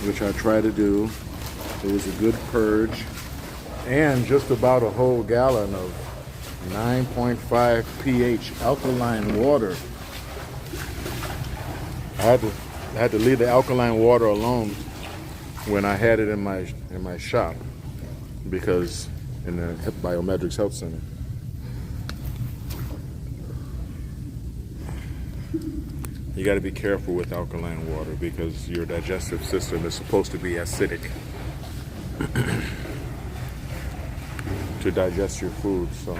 which I try to do. It was a good purge, and just about a whole gallon of 9.5 pH alkaline water. I had to leave the alkaline water alone when I had it in my shop, because in the Biometrics Health Center. You got to be careful with alkaline water because your digestive system is supposed to be acidic to digest your food. So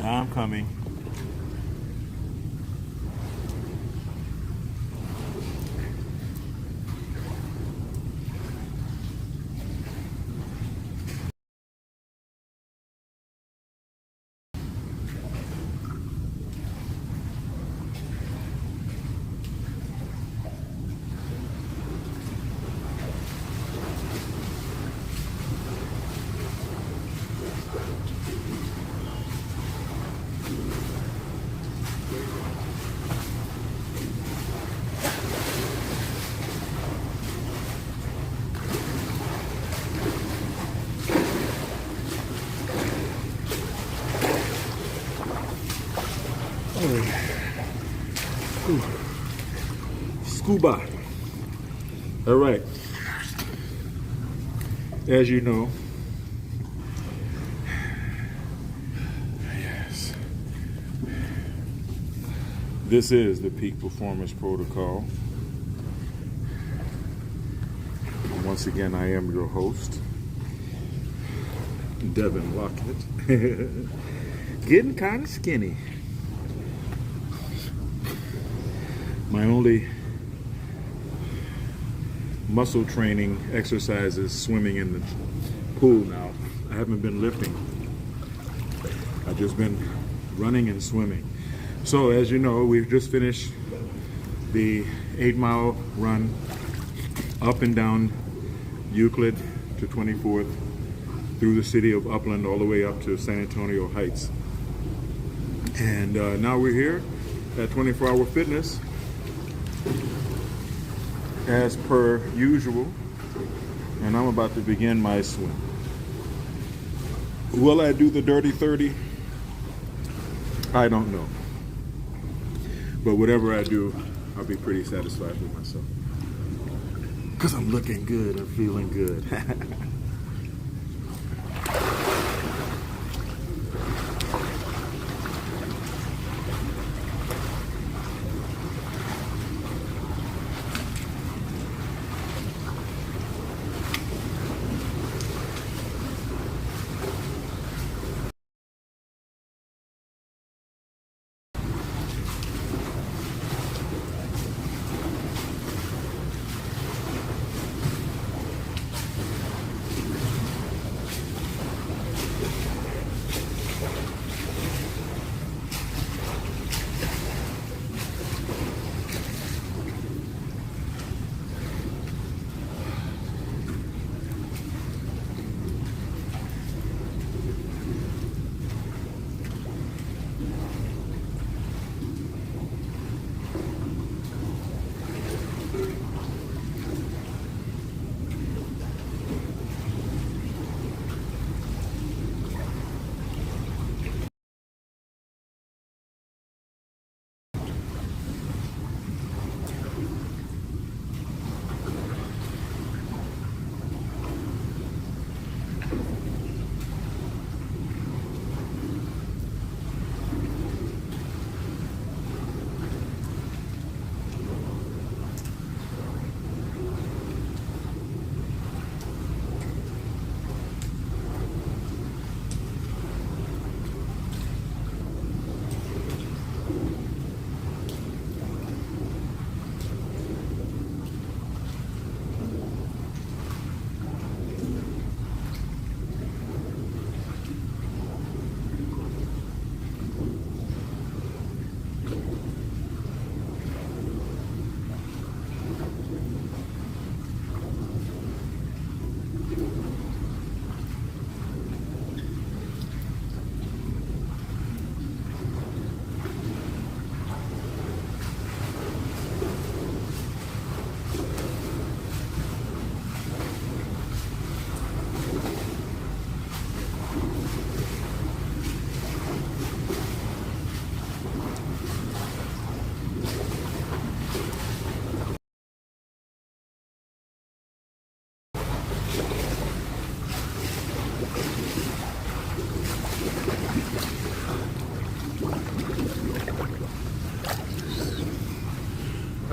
I'm coming. Scuba. All right. As you know, yes, this is the Peak Performance Protocol. Once again, I am your host, Devin Lockett. Getting kind of skinny. My only muscle training exercise is swimming in the pool now. I haven't been lifting. I've just been running and swimming. So as you know, we've just finished the 8-mile run up and down Euclid to 24th through the city of Upland all the way up to San Antonio Heights. And now we're here at 24 Hour Fitness as per usual, and I'm about to begin my swim. Will I do the dirty 30? I don't know. But whatever I do, I'll be pretty satisfied with myself. Because I'm looking good and feeling good.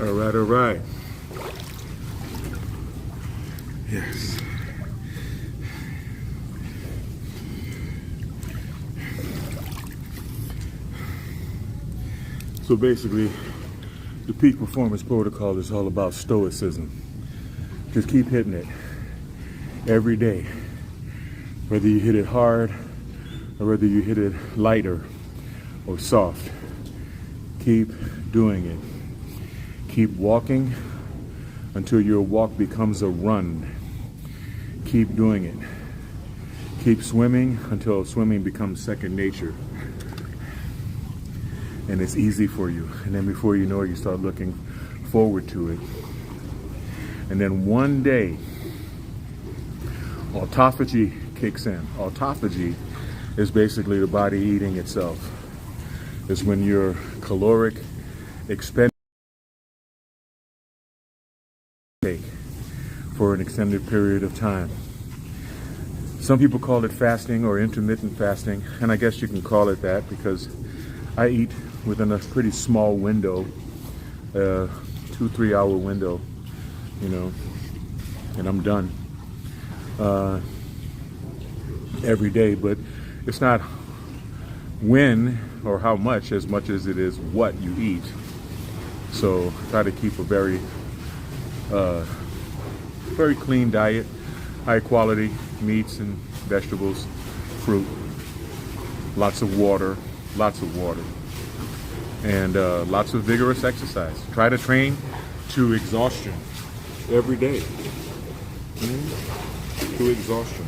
All right, all right. Yes. So basically, the peak performance protocol is all about stoicism. Just keep hitting it every day, whether you hit it hard or whether you hit it lighter or soft. Keep doing it. Keep walking until your walk becomes a run. Keep doing it. Keep swimming until swimming becomes second nature. And it's easy for you. And then before you know it, you start looking forward to it. And then one day, autophagy kicks in. Autophagy is basically the body eating itself. It's when your caloric expenditure for an extended period of time. Some people call it fasting or intermittent fasting, and I guess you can call it that because I eat within a pretty small window, 2-3 hour window, you know, and I'm done every day. But it's not when or how much as it is what you eat. So try to keep a very clean diet, high quality meats and vegetables, fruit, lots of water, and lots of vigorous exercise. Try to train to exhaustion every day. To exhaustion.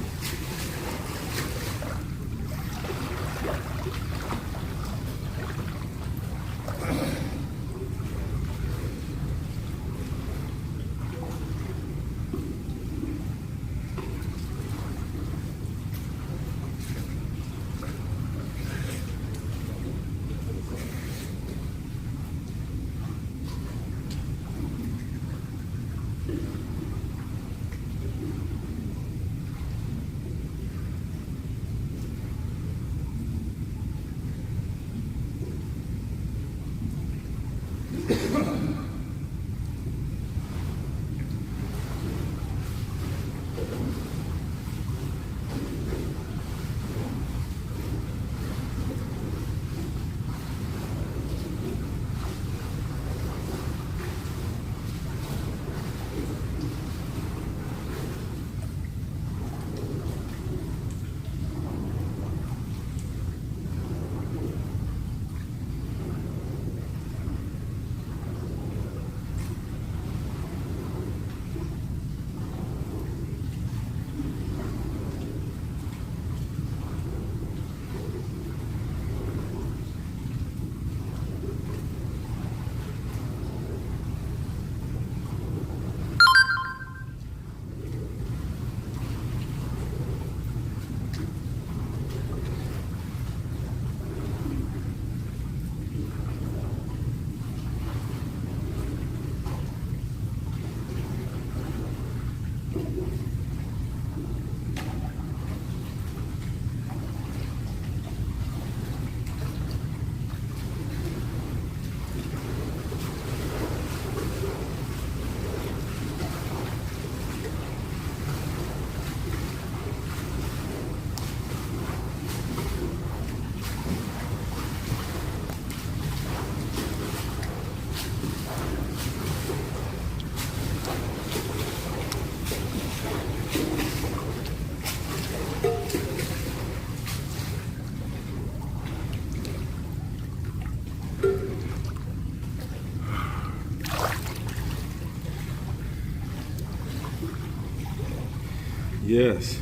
Yes.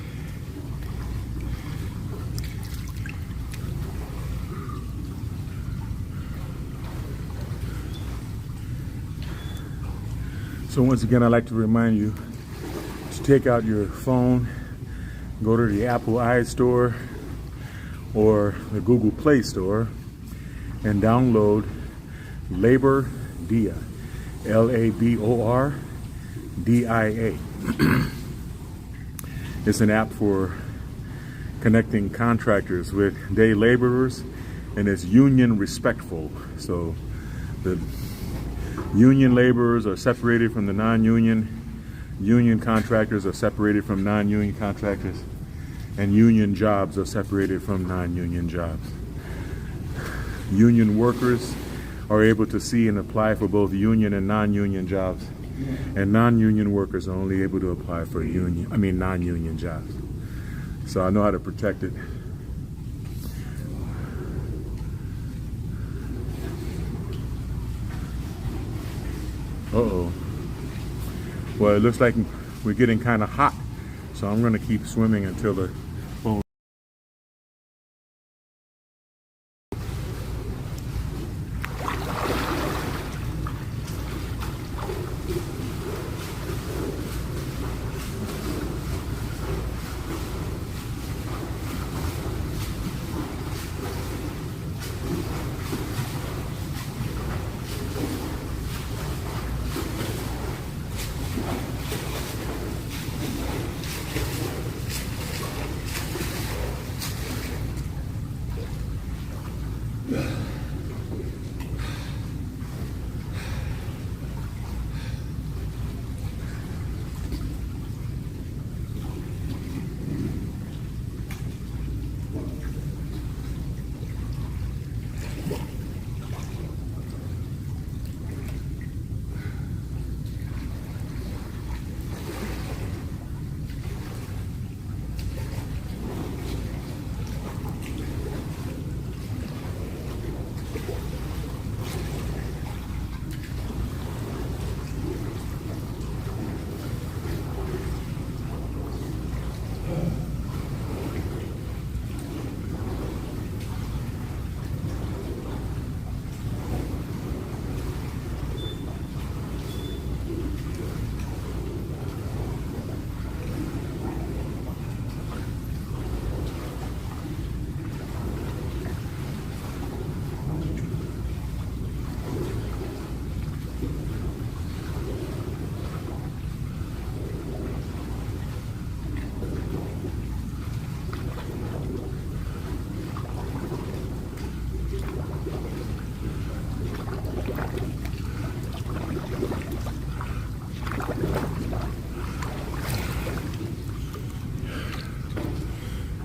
So once again, I'd like to remind you to take out your phone, go to the Apple iStore or the Google Play Store and download Labor Dia, LABORDIA. It's an app for connecting contractors with day laborers, and it's union respectful. So the Union laborers are separated from the non-union. Union contractors are separated from non-union contractors. And union jobs are separated from non-union jobs. Union workers are able to see and apply for both union and non-union jobs. And non-union workers are only able to apply for non-union jobs. So I know how to protect it. Uh-oh. Well, it looks like we're getting kind of hot, so I'm going to keep swimming until the phone.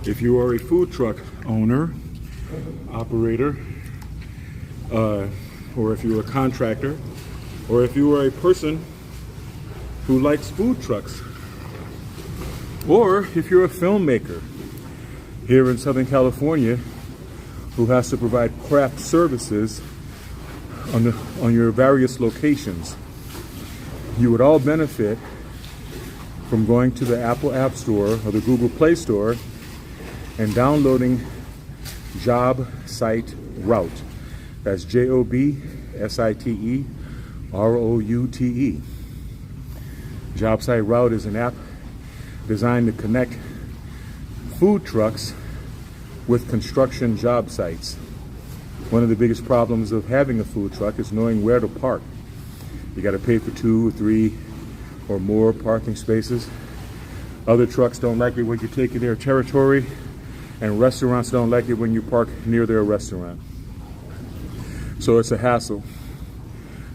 If you are a food truck owner, operator, or if you're a contractor, or if you are a person who likes food trucks, or if you're a filmmaker here in Southern California who has to provide craft services on your various locations, you would all benefit from going to the Apple App Store or the Google Play Store and downloading Job Site Route. That's JOBSITEROUTE. Job Site Route is an app designed to connect food trucks with construction job sites. One of the biggest problems of having a food truck is knowing where to park. You got to pay for 2 or 3 or more parking spaces. Other trucks don't like it when you take in their territory, and restaurants don't like it when you park near their restaurant. So it's a hassle.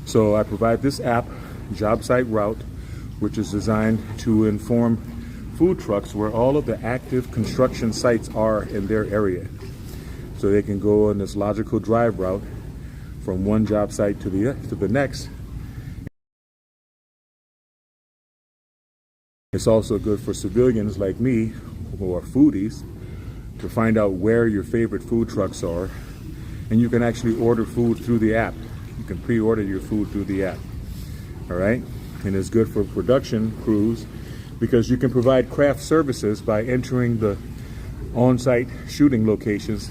So I provide this app, Job Site Route, which is designed to inform food trucks where all of the active construction sites are in their area. So they can go on this logical drive route from one job site to the next. It's also good for civilians like me who are foodies to find out where your favorite food trucks are, and you can actually order food through the app. You can pre-order your food through the app. All right, and it's good for production crews because you can provide craft services by entering the on-site shooting locations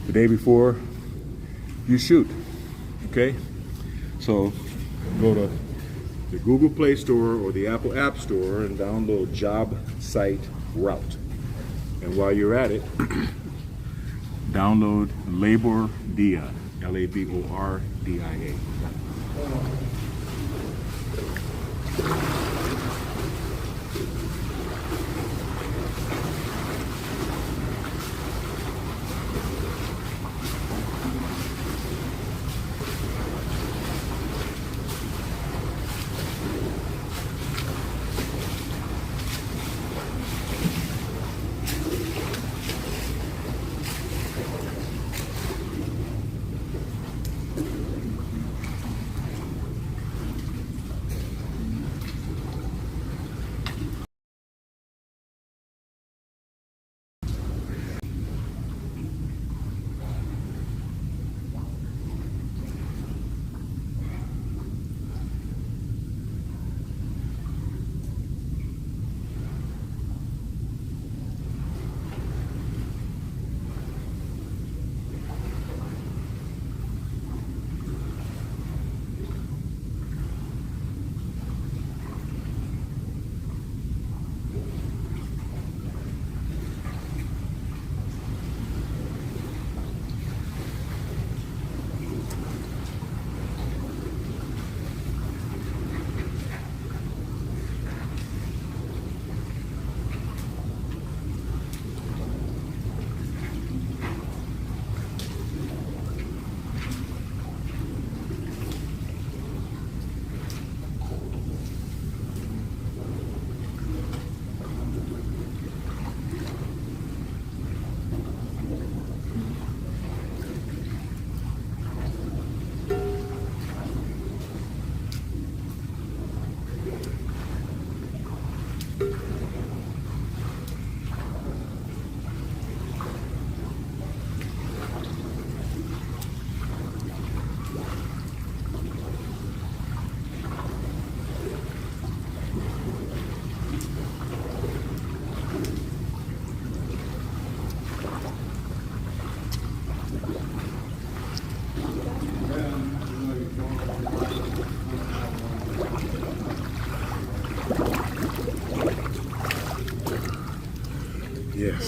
the day before you shoot. Okay, so go to the Google Play Store or the Apple App Store and download Job Site Route. And while you're at it, download Labordia, Labordia.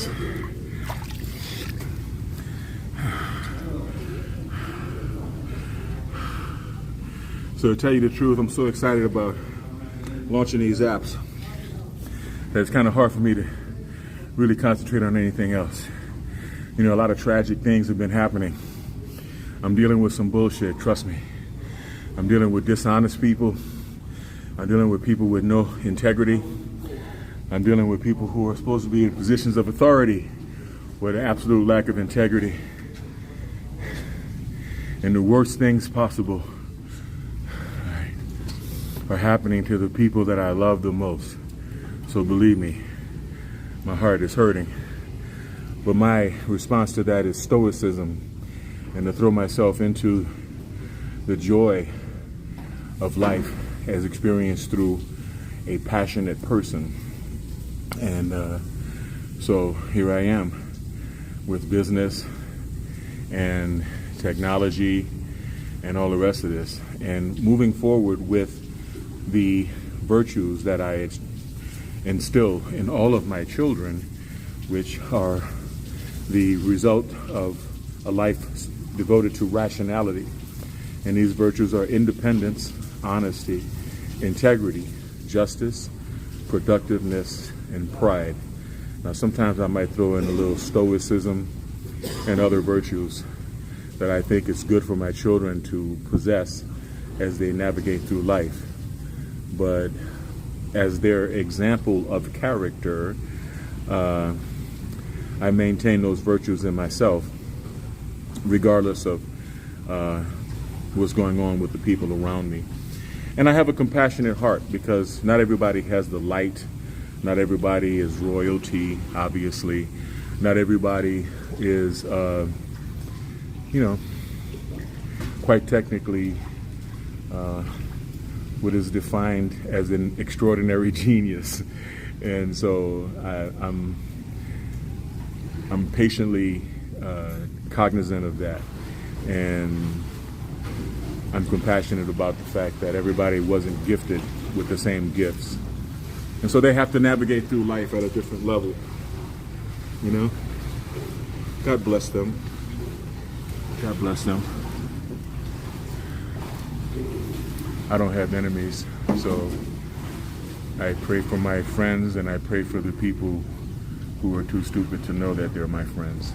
apps. So to tell you the truth, I'm so excited about launching these apps that it's kind of hard for me to really concentrate on anything else. You know, a lot of tragic things have been happening. I'm dealing with some bullshit, trust me. I'm dealing with dishonest people. I'm dealing with people with no integrity. I'm dealing with people who are supposed to be in positions of authority with an absolute lack of integrity. And the worst things possible are happening to the people that I love the most. So believe me, my heart is hurting. But my response to that is stoicism, and to throw myself into the joy of life as experienced through a passionate person. And so here I am with business and technology and all the rest of this, and moving forward with the virtues that I instill in all of my children, which are the result of a life devoted to rationality. And these virtues are independence, honesty, integrity, justice, productiveness, and pride. Now, sometimes I might throw in a little stoicism and other virtues that I think it's good for my children to possess as they navigate through life. But as their example of character, I maintain those virtues in myself, regardless of what's going on with the people around me. And I have a compassionate heart, because not everybody has the light. Not everybody is royalty, obviously. Not everybody is, quite technically what is defined as an extraordinary genius. And so I'm patiently cognizant of that. And I'm compassionate about the fact that everybody wasn't gifted with the same gifts. And so they have to navigate through life at a different level. You know? God bless them. God bless them. I don't have enemies, so I pray for my friends, and I pray for the people who are too stupid to know that they're my friends.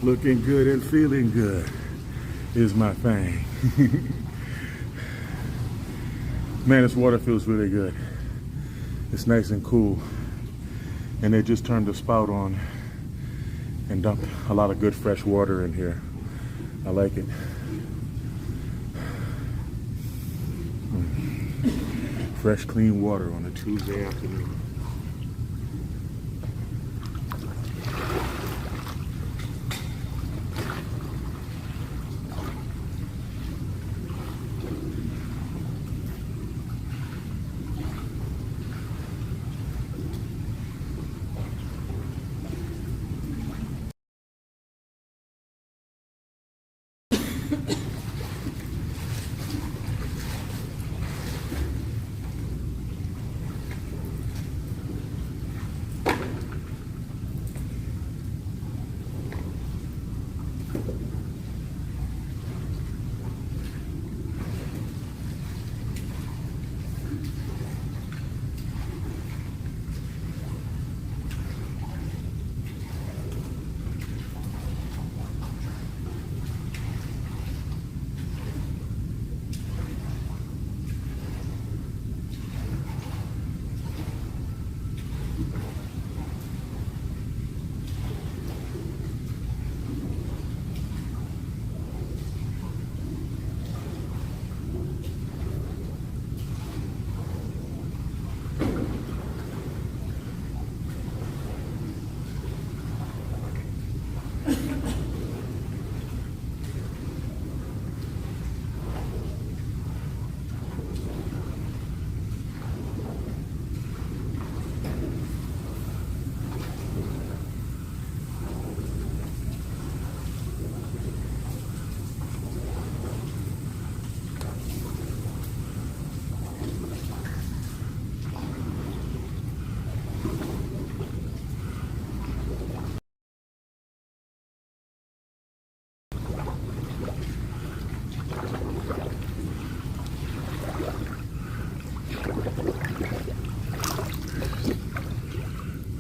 Looking good and feeling good is my thing. Man, this water feels really good. It's nice and cool. And they just turned the spout on and dumped a lot of good fresh water in here. I like it. Fresh, clean water on a Tuesday afternoon.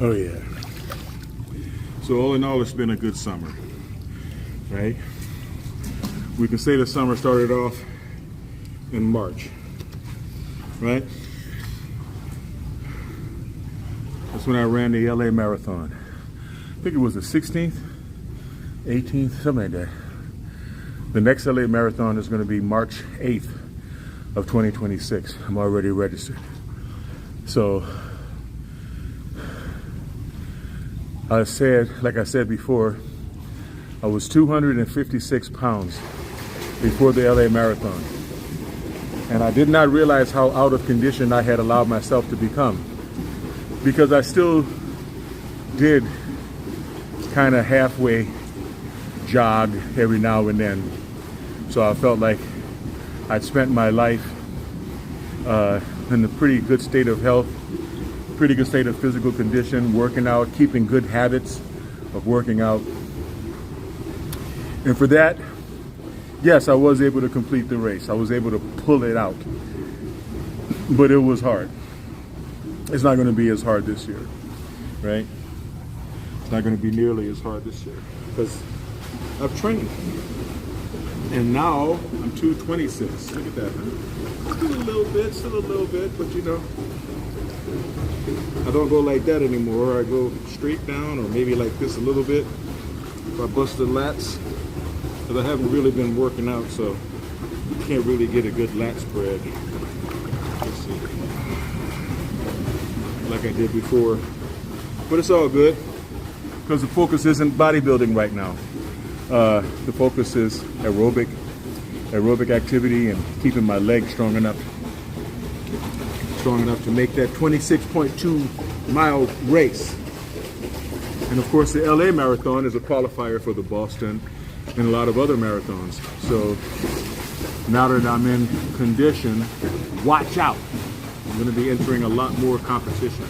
Oh yeah. So all in all, it's been a good summer, right? We can say the summer started off in March, right? That's when I ran the LA Marathon. I think it was the 16th, 18th, something like that. The next LA Marathon is going to be March 8th of 2026. I'm already registered. So like I said before, I was 256 pounds before the LA Marathon. And I did not realize how out of condition I had allowed myself to become, because I still did kind of halfway jog every now and then. So I felt like I'd spent my life in a pretty good state of health, pretty good state of physical condition, working out, keeping good habits of working out. And for that, yes, I was able to complete the race. I was able to pull it out. But it was hard. It's not going to be as hard this year, right? It's not going to be nearly as hard this year because I've trained. And now I'm 226. Look at that, man. Still a little bit, but you know, I don't go like that anymore. I go straight down, or maybe like this a little bit if I bust the lats, because I haven't really been working out, so you can't really get a good lat spread. Let's see, like I did before. But it's all good because the focus isn't bodybuilding right now. The focus is aerobic activity and keeping my legs strong enough to make that 26.2 mile race. And of course the LA Marathon is a qualifier for the Boston and a lot of other marathons. So now that I'm in condition, watch out. I'm going to be entering a lot more competitions.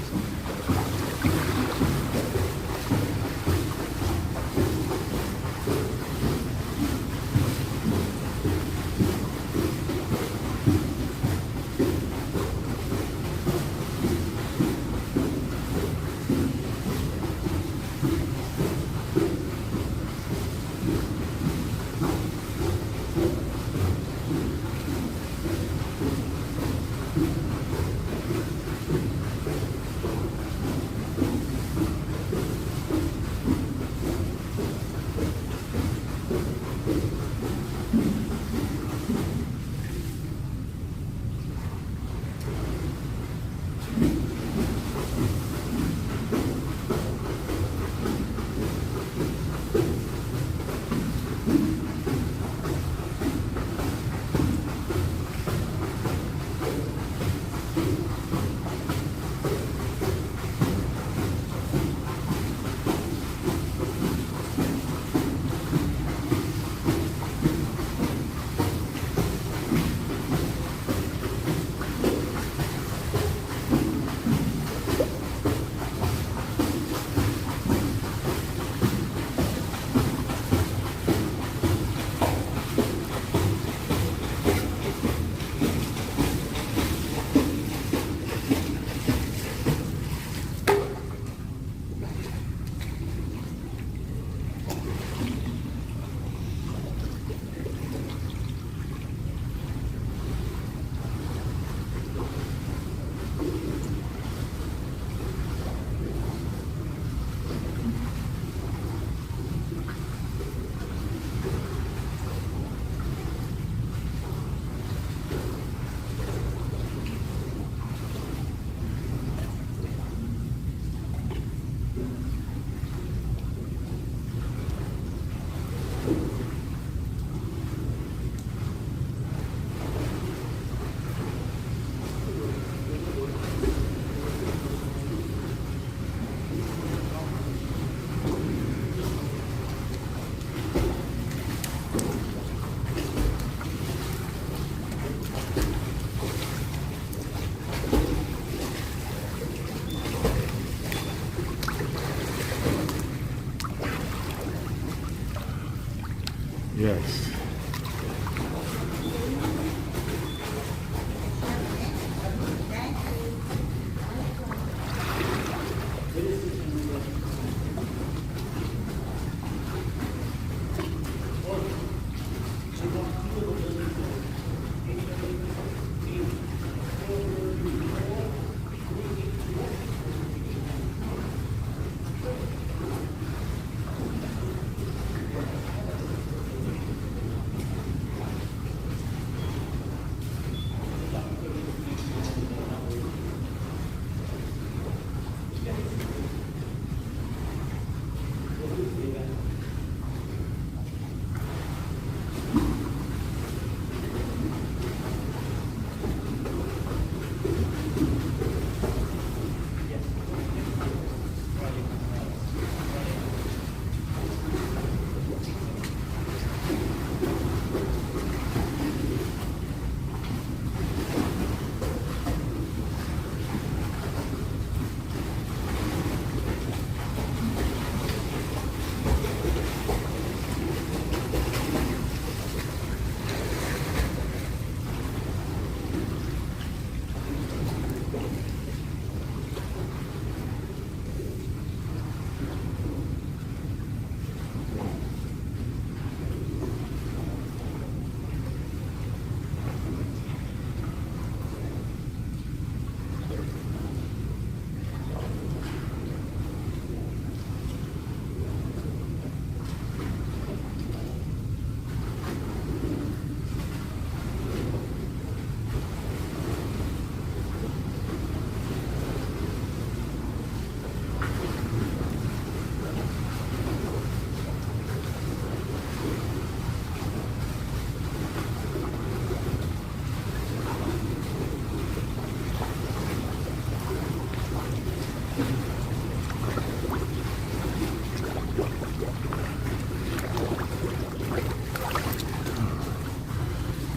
Yes.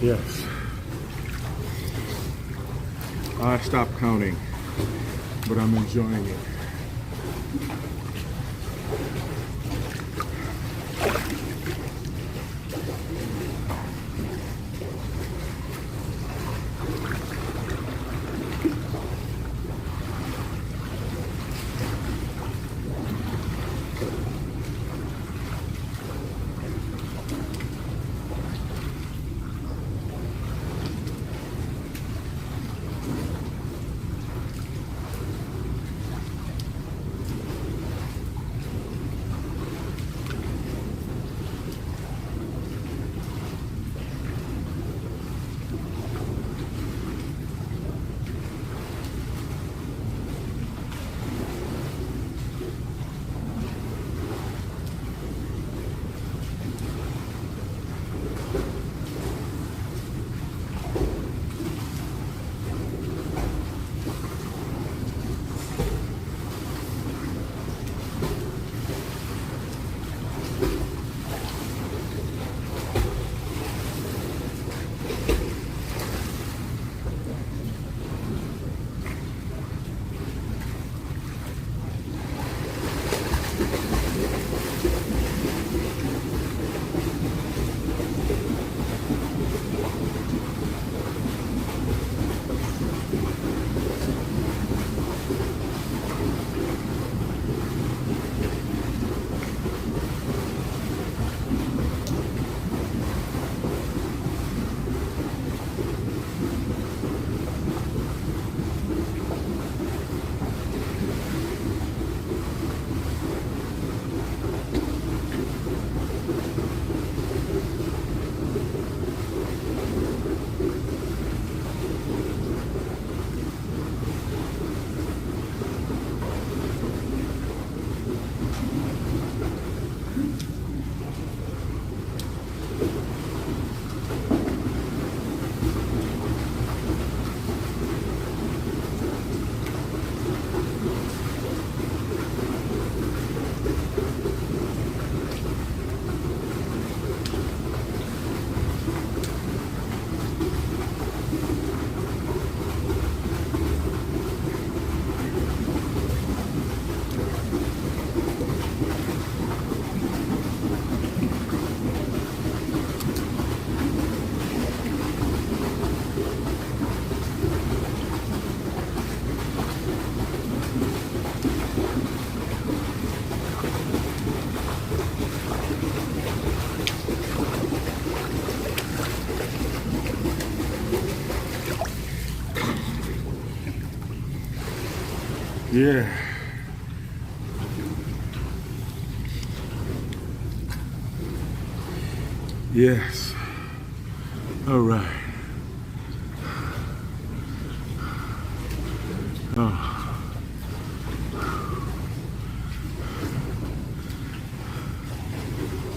Yes. I stopped counting, but I'm enjoying it. Yeah. Yes. All right. Oh.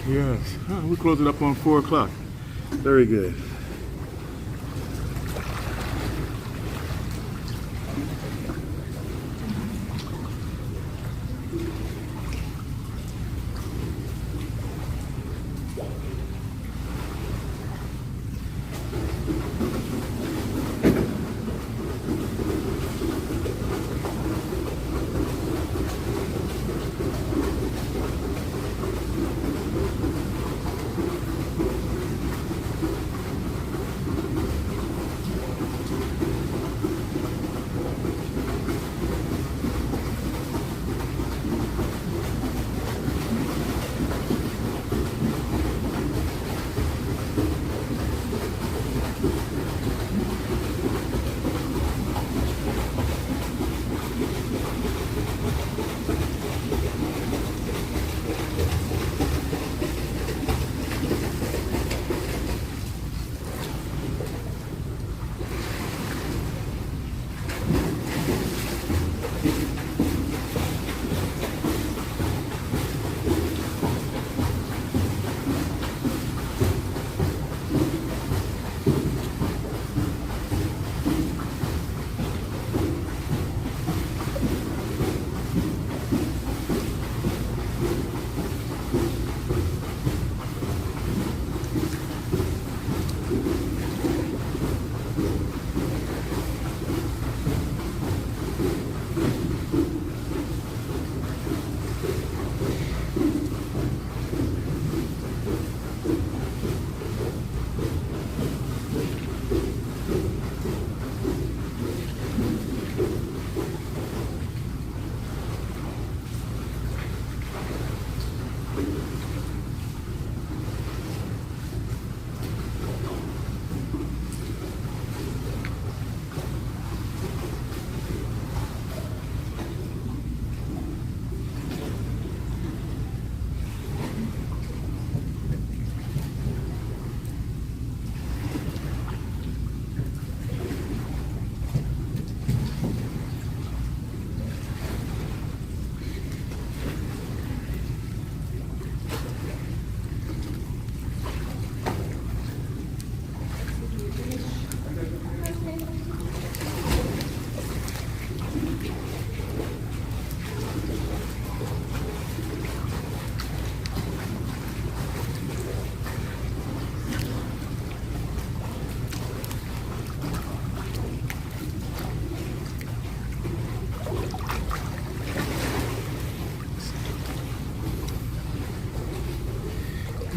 Yes. Oh, we close it up on 4 o'clock. Very good.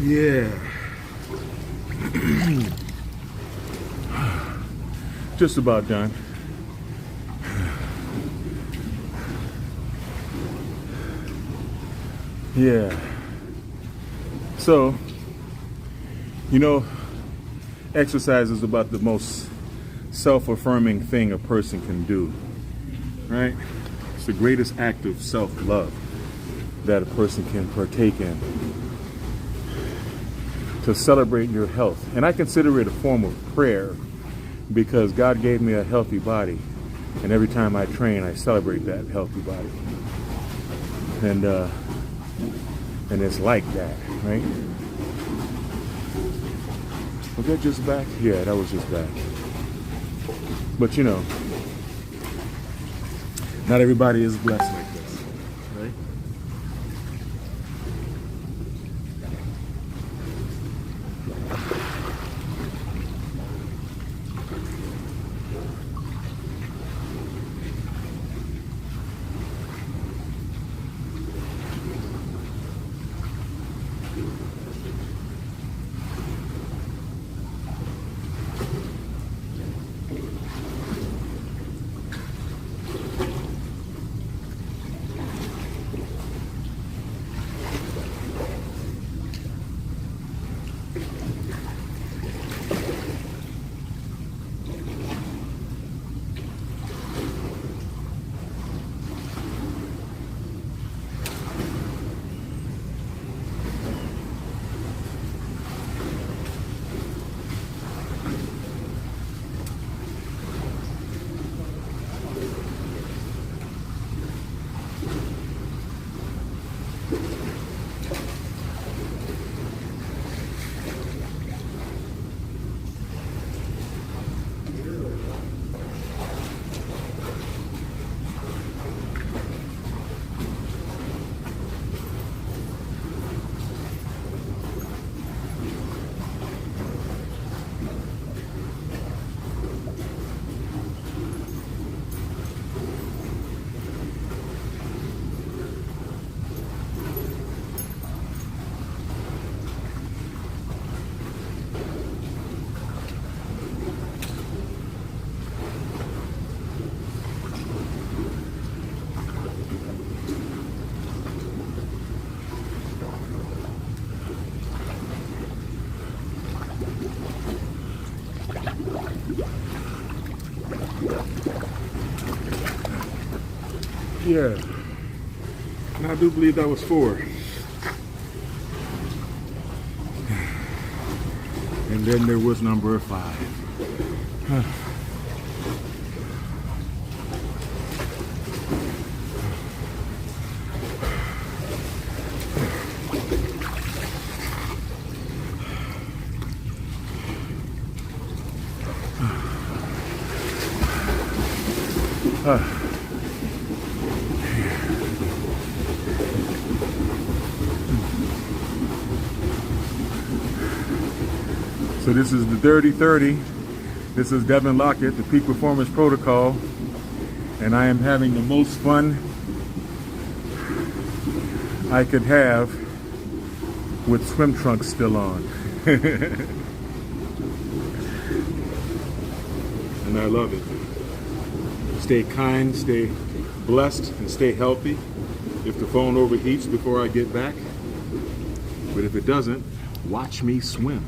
Yeah. Just about done. Yeah. So, exercise is about the most self-affirming thing a person can do, right? It's the greatest act of self-love that a person can partake in, to celebrate your health. And I consider it a form of prayer because God gave me a healthy body. And every time I train, I celebrate that healthy body. And it's like that, right? Was that just back? Yeah, that was just back. But not everybody is blessed like this, right? Yeah. And I do believe that was 4. And then there was number 5. So this is the Dirty 30. This is Devin Lockett, the Peak Performance Protocol, and I am having the most fun I could have with swim trunks still on. And I love it. Stay kind, stay blessed, and stay healthy. If the phone overheats before I get back, but if it doesn't, watch me swim.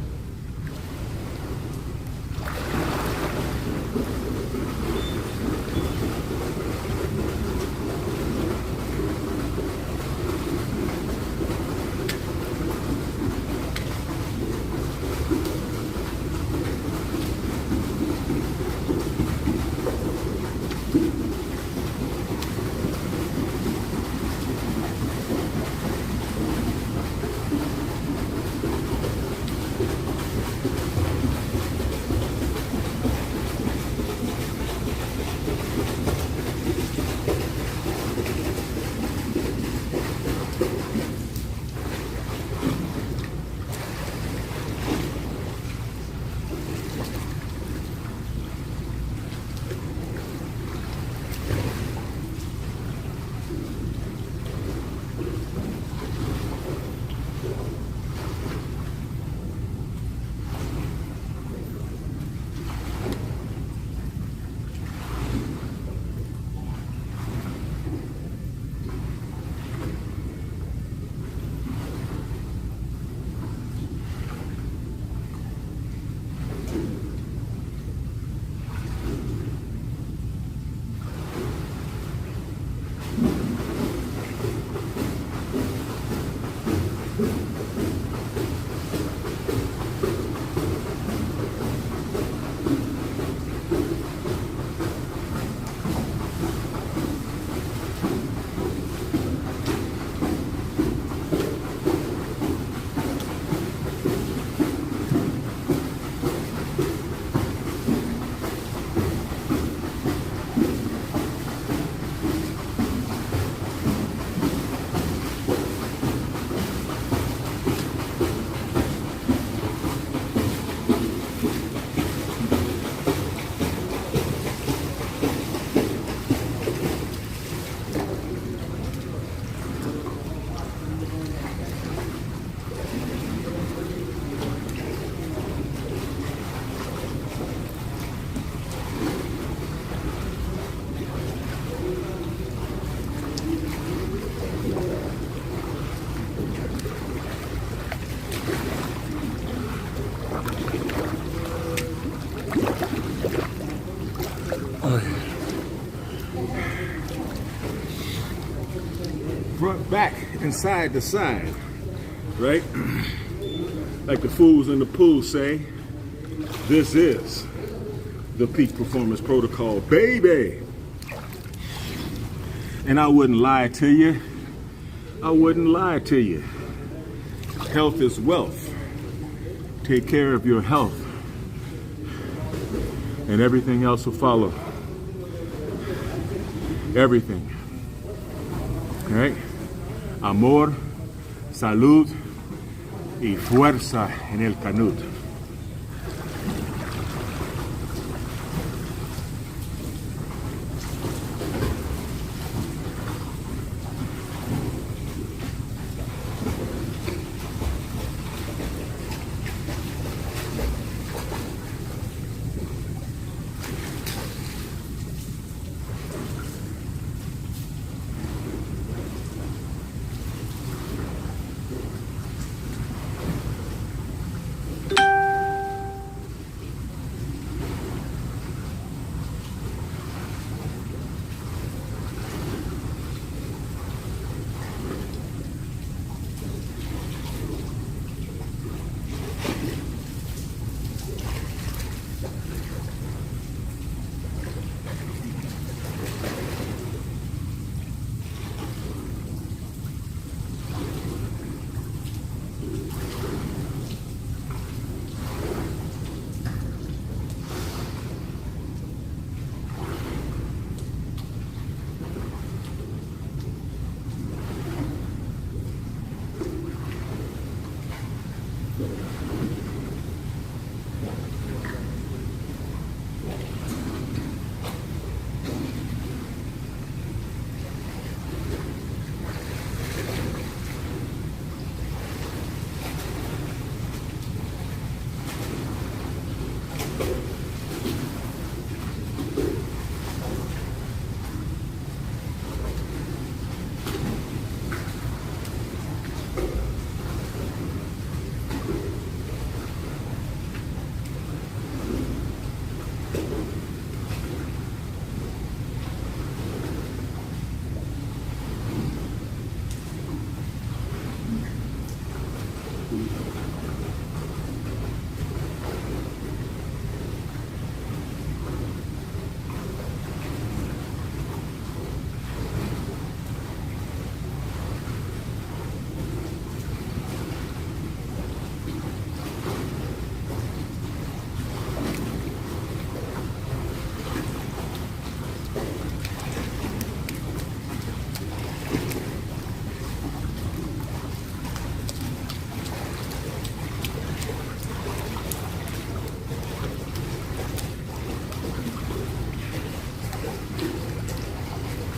Front, back, and side to side, right? Like the fools in the pool say, this is the Peak Performance Protocol, baby. And I wouldn't lie to you. I wouldn't lie to you. Health is wealth. Take care of your health, and everything else will follow. Everything. All right? Amor, salud, y fuerza en el canud.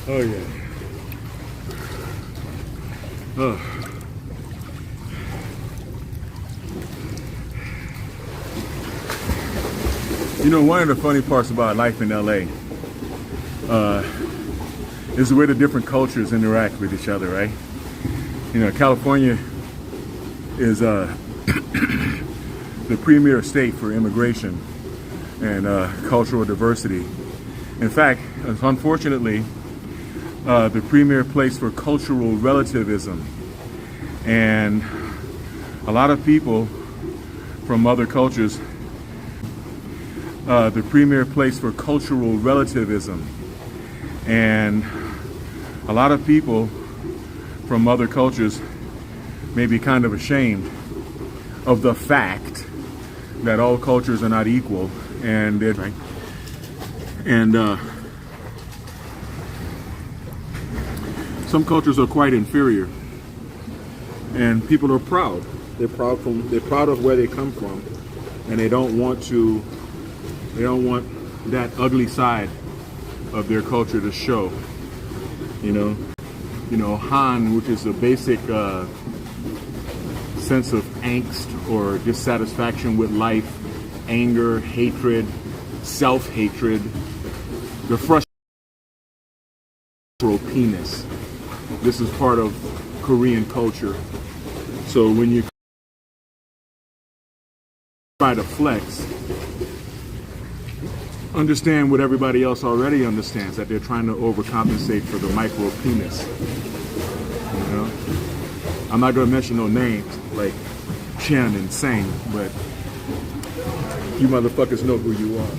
Oh yeah. Oh. You know, one of the funny parts about life in LA is the way the different cultures interact with each other, right? You know, California is the premier state for immigration and cultural diversity. In fact, unfortunately, the premier place for cultural relativism. And a lot of people from other cultures, the premier place for cultural relativism. And a lot of people from other cultures may be kind of ashamed of the fact that all cultures are not equal, and right? And some cultures are quite inferior, and people are proud. They're proud of where they come from, and they don't want that ugly side of their culture to show. You know, Han, which is a basic sense of angst or dissatisfaction with life, anger, hatred, self-hatred, the frustrated penis. This is part of Korean culture. So when you try to flex, understand what everybody else already understands, that they're trying to overcompensate for the micro penis. You know? I'm not going to mention no names like Chen and Sang, but you motherfuckers know who you are.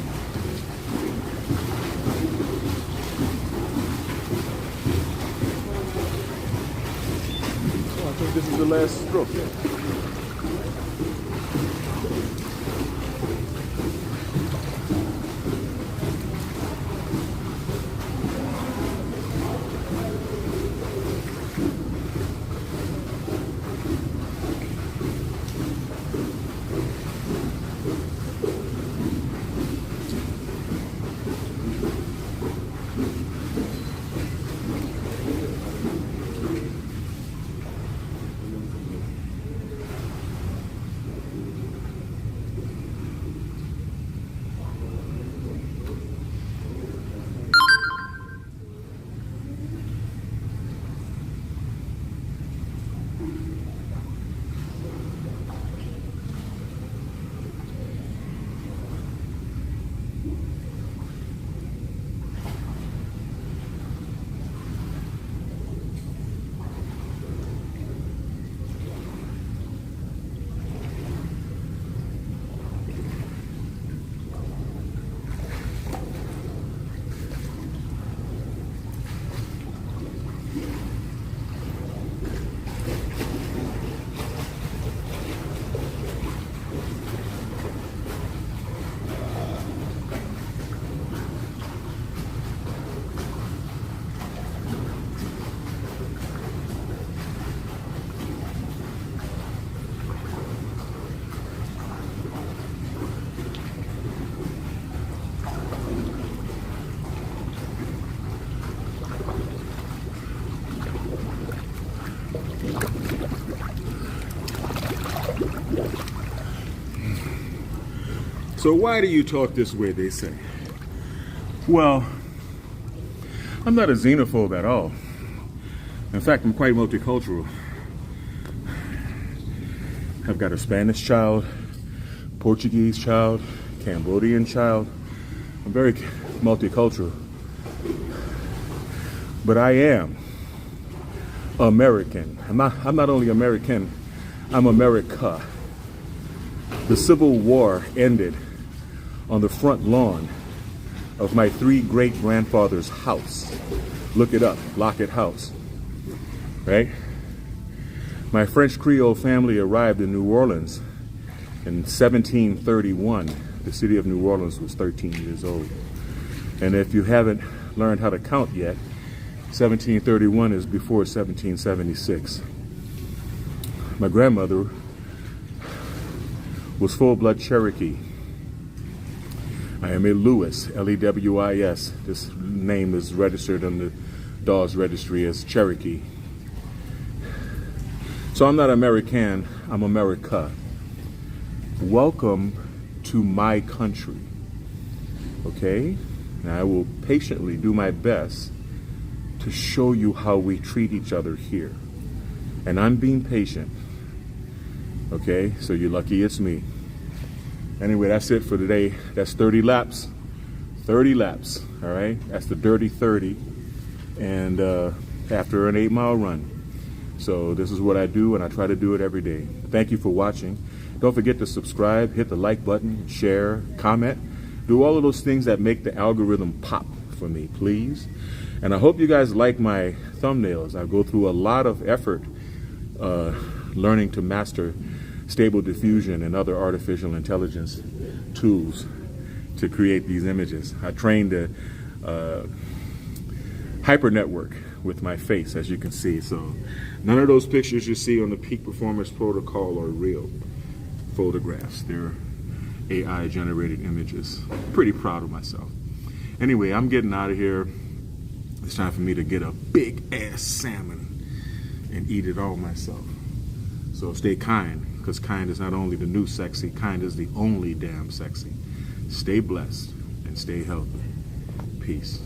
Oh, I think this is the last stroke. So why do you talk this way, they say? Well, I'm not a xenophobe at all. In fact, I'm quite multicultural. I've got a Spanish child, Portuguese child, Cambodian child. I'm very multicultural. But I am American. I'm not only American, I'm America. The Civil War ended on the front lawn of my 3 great-grandfathers' house. Look it up, Lockett House, right? My French Creole family arrived in New Orleans in 1731. The city of New Orleans was 13 years old. And if you haven't learned how to count yet, 1731 is before 1776. My grandmother was full-blood Cherokee. I am a Lewis, L-E-W-I-S. This name is registered on the Dawes Registry as Cherokee. So I'm not American, I'm America. Welcome to my country, okay? And I will patiently do my best to show you how we treat each other here. And I'm being patient, okay? So you're lucky it's me. Anyway, that's it for today. That's 30 laps. 30 laps, all right? That's the dirty 30. And after an 8-mile run. So this is what I do, and I try to do it every day. Thank you for watching. Don't forget to subscribe, hit the like button, share, comment. Do all of those things that make the algorithm pop for me, please. And I hope you guys like my thumbnails. I go through a lot of effort learning to master Stable Diffusion and other artificial intelligence tools to create these images. I trained a hyper network with my face, as you can see. So none of those pictures you see on the Peak Performance Protocol are real photographs. They're AI generated images. Pretty proud of myself. Anyway, I'm getting out of here. It's time for me to get a big ass salmon and eat it all myself. So stay kind, because kind is not only the new sexy, kind is the only damn sexy. Stay blessed and stay healthy. Peace.